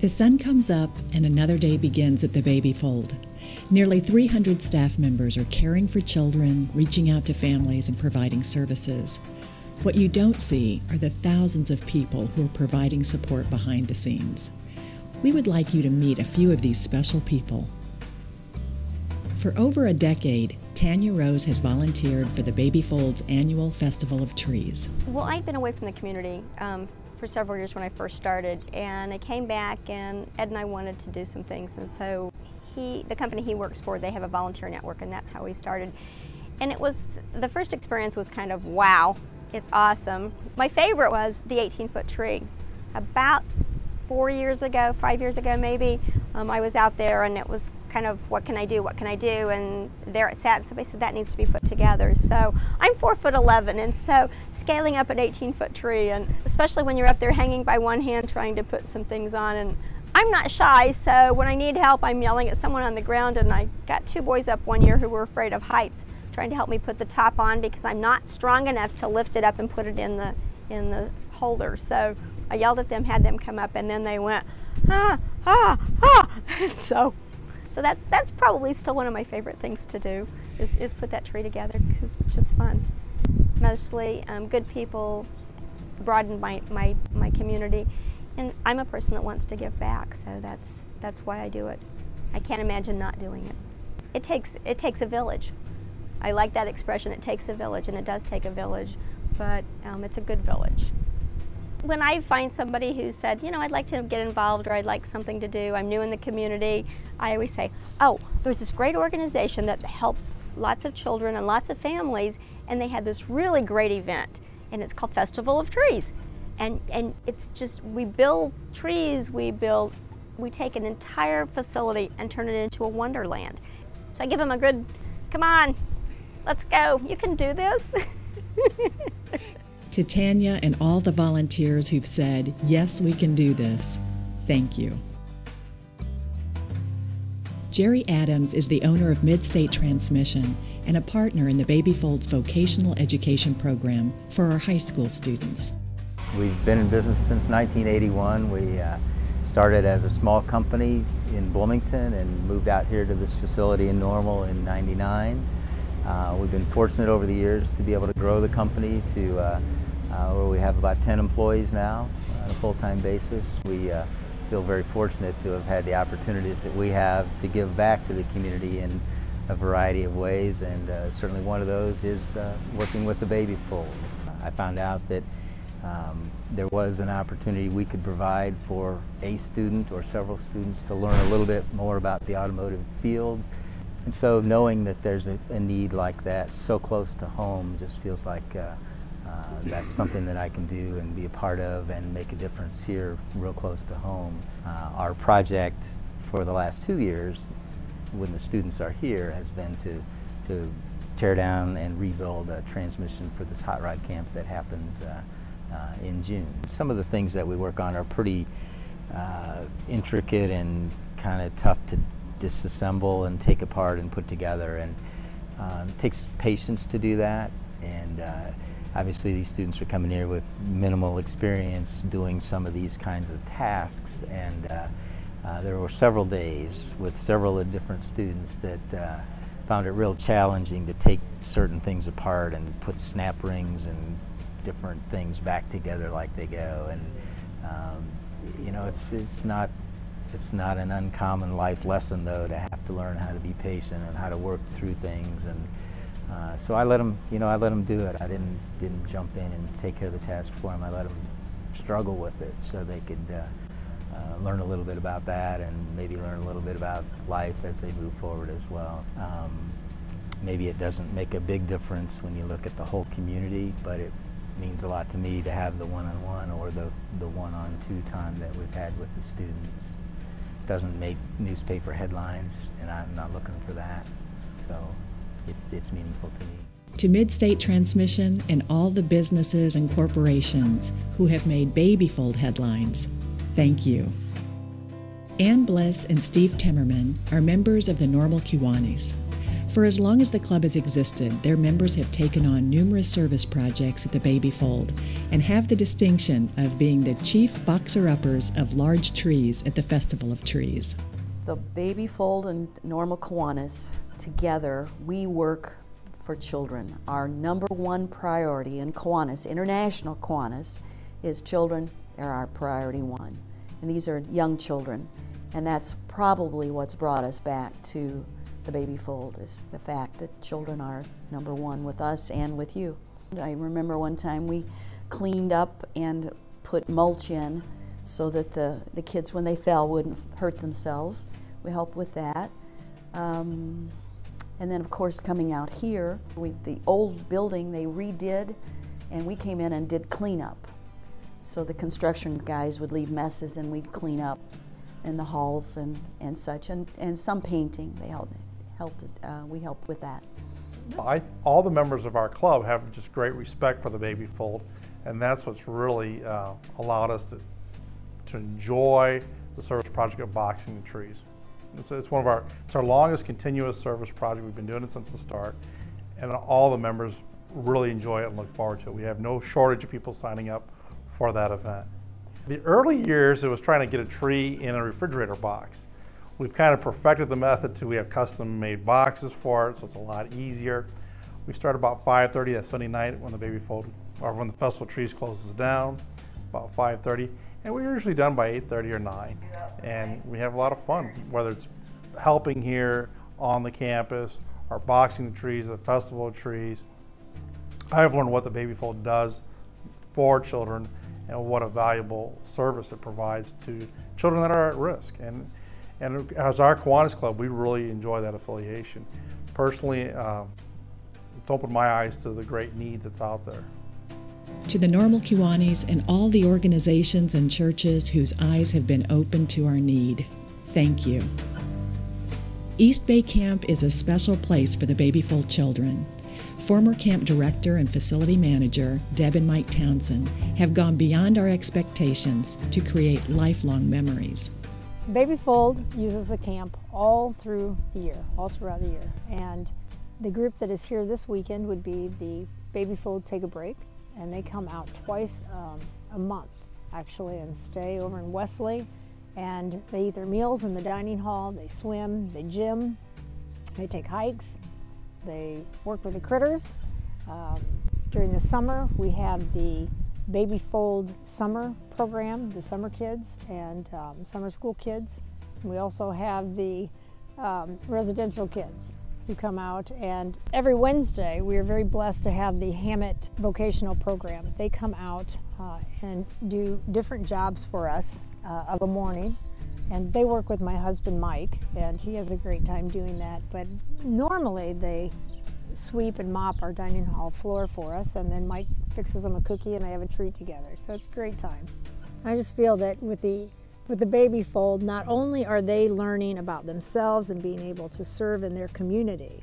The sun comes up and another day begins at the Baby Fold. Nearly 300 staff members are caring for children, reaching out to families, and providing services. What you don't see are the thousands of people who are providing support behind the scenes. We would like you to meet a few of these special people. For over a decade, Tanya Rose has volunteered for the Baby Fold's annual Festival of Trees. Well, I'd been away from the community for several years when I first started, and I came back, and Ed and I wanted to do some things, and so the company he works for, they have a volunteer network, and that's how we started. And the first experience was kind of, wow, it's awesome. My favorite was the 18-foot tree. About 5 years ago maybe, I was out there, and it was kind of, what can I do, and there it sat, and somebody said that needs to be put together. So I'm 4'11", and so scaling up an 18-foot tree, and especially when you're up there hanging by one hand trying to put some things on, and I'm not shy, so when I need help I'm yelling at someone on the ground, and I got 2 boys up one year who were afraid of heights trying to help me put the top on because I'm not strong enough to lift it up and put it in the holder. So I yelled at them, had them come up, and then they went, ah, ah, ah. So that's probably still one of my favorite things to do, is put that tree together, because it's just fun. Mostly good people broaden my community, and I'm a person that wants to give back, so that's why I do it. I can't imagine not doing it. It takes a village. I like that expression, it takes a village, and it does take a village, but it's a good village. When I find somebody who said, you know, I'd like to get involved, or I'd like something to do, I'm new in the community, I always say, oh, there's this great organization that helps lots of children and lots of families, and they have this really great event, and it's called Festival of Trees. And it's just, we build trees, we take an entire facility and turn it into a wonderland. So I give them a good, come on, let's go, you can do this. To Tanya and all the volunteers who've said, yes, we can do this, thank you. Jerry Adams is the owner of Mid-State Transmission and a partner in the Baby Fold's vocational education program for our high school students. We've been in business since 1981. We started as a small company in Bloomington and moved out here to this facility in Normal in '99. We've been fortunate over the years to be able to grow the company to where we have about 10 employees now on a full-time basis. We feel very fortunate to have had the opportunities that we have to give back to the community in a variety of ways, and certainly one of those is working with the Baby Fold. I found out that there was an opportunity we could provide for a student or several students to learn a little bit more about the automotive field. And so knowing that there's a need like that so close to home just feels like that's something that I can do and be a part of and make a difference here real close to home. Our project for the last 2 years, when the students are here, has been to tear down and rebuild a transmission for this hot rod camp that happens in June. Some of the things that we work on are pretty intricate and kind of tough to disassemble and take apart and put together, and it takes patience to do that, and obviously these students are coming here with minimal experience doing some of these kinds of tasks, and there were several days with several different students that found it real challenging to take certain things apart and put snap rings and different things back together like they go, and you know, it's not an uncommon life lesson, though, to have to learn how to be patient and how to work through things. And so I let them, I let them do it. I didn't jump in and take care of the task for them. I let them struggle with it so they could learn a little bit about that, and maybe learn a little bit about life as they move forward as well. Maybe it doesn't make a big difference when you look at the whole community, but it means a lot to me to have the one-on-one or the one-on-two time that we've had with the students. Doesn't make newspaper headlines, and I'm not looking for that, so it's meaningful to me. To Mid-State Transmission and all the businesses and corporations who have made Baby Fold headlines, thank you. Ann Bliss and Steve Timmerman are members of the Normal Kiwanis. For as long as the club has existed, their members have taken on numerous service projects at the Baby Fold and have the distinction of being the chief boxer-uppers of large trees at the Festival of Trees. The Baby Fold and Normal Kiwanis, together, we work for children. Our number one priority in Kiwanis, International Kiwanis, is children. They're our priority one. And these are young children. And that's probably what's brought us back to the Baby Fold, is the fact that children are number one with us and with you. I remember one time we cleaned up and put mulch in so that the kids, when they fell, wouldn't hurt themselves. We helped with that. And then, of course, coming out here, the old building they redid, and we came in and did cleanup. So the construction guys would leave messes and we'd clean up in the halls and such, and some painting. We helped with that. All the members of our club have just great respect for the Baby Fold, and that's what's really allowed us to enjoy the service project of boxing the trees. It's our longest continuous service project. We've been doing it since the start, and all the members really enjoy it and look forward to it. We have no shortage of people signing up for that event. The early years, it was trying to get a tree in a refrigerator box. We've kind of perfected the method to we have custom-made boxes for it, so it's a lot easier. We start about 5:30 that Sunday night when the Baby Fold, or when the Festival of Trees closes down, about 5:30, and we're usually done by 8:30 or 9. And we have a lot of fun, whether it's helping here on the campus or boxing the trees at the Festival of Trees. I've learned what the Baby Fold does for children and what a valuable service it provides to children that are at risk. And as our Kiwanis Club, we really enjoy that affiliation. Personally, it's opened my eyes to the great need that's out there. To the Normal Kiwanis and all the organizations and churches whose eyes have been opened to our need, thank you. East Bay Camp is a special place for the Baby Fold children. Former camp director and facility manager Deb and Mike Townsend have gone beyond our expectations to create lifelong memories. Baby Fold uses the camp all throughout the year. And the group that is here this weekend would be the Baby Fold Take a Break, and they come out twice a month, actually, and stay over in Wesley. And they eat their meals in the dining hall, they swim, they gym, they take hikes, they work with the critters. During the summer, we have the Baby Fold summer program, the summer kids and summer school kids. We also have the residential kids who come out, and every Wednesday we are very blessed to have the Hammett vocational program. They come out and do different jobs for us of a morning, and they work with my husband Mike, and he has a great time doing that. But normally they sweep and mop our dining hall floor for us, and then Mike fixes them a cookie and they have a treat together. So it's a great time. I just feel that with the Baby Fold, not only are they learning about themselves and being able to serve in their community,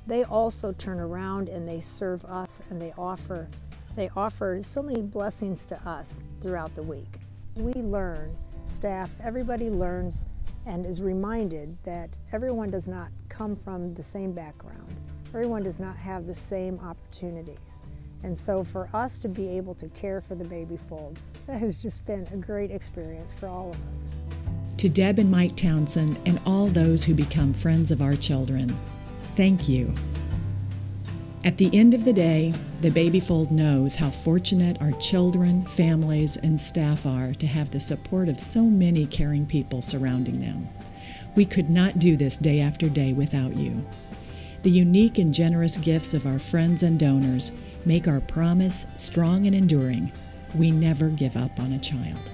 they also turn around and they serve us, and they offer so many blessings to us throughout the week. We learn, staff, everybody learns and is reminded that everyone does not come from the same background. Everyone does not have the same opportunities. And so for us to be able to care for the Baby Fold, that has just been a great experience for all of us. To Deb and Mike Townsend and all those who become friends of our children, thank you. At the end of the day, the Baby Fold knows how fortunate our children, families, and staff are to have the support of so many caring people surrounding them. We could not do this day after day without you. The unique and generous gifts of our friends and donors make our promise strong and enduring. We never give up on a child.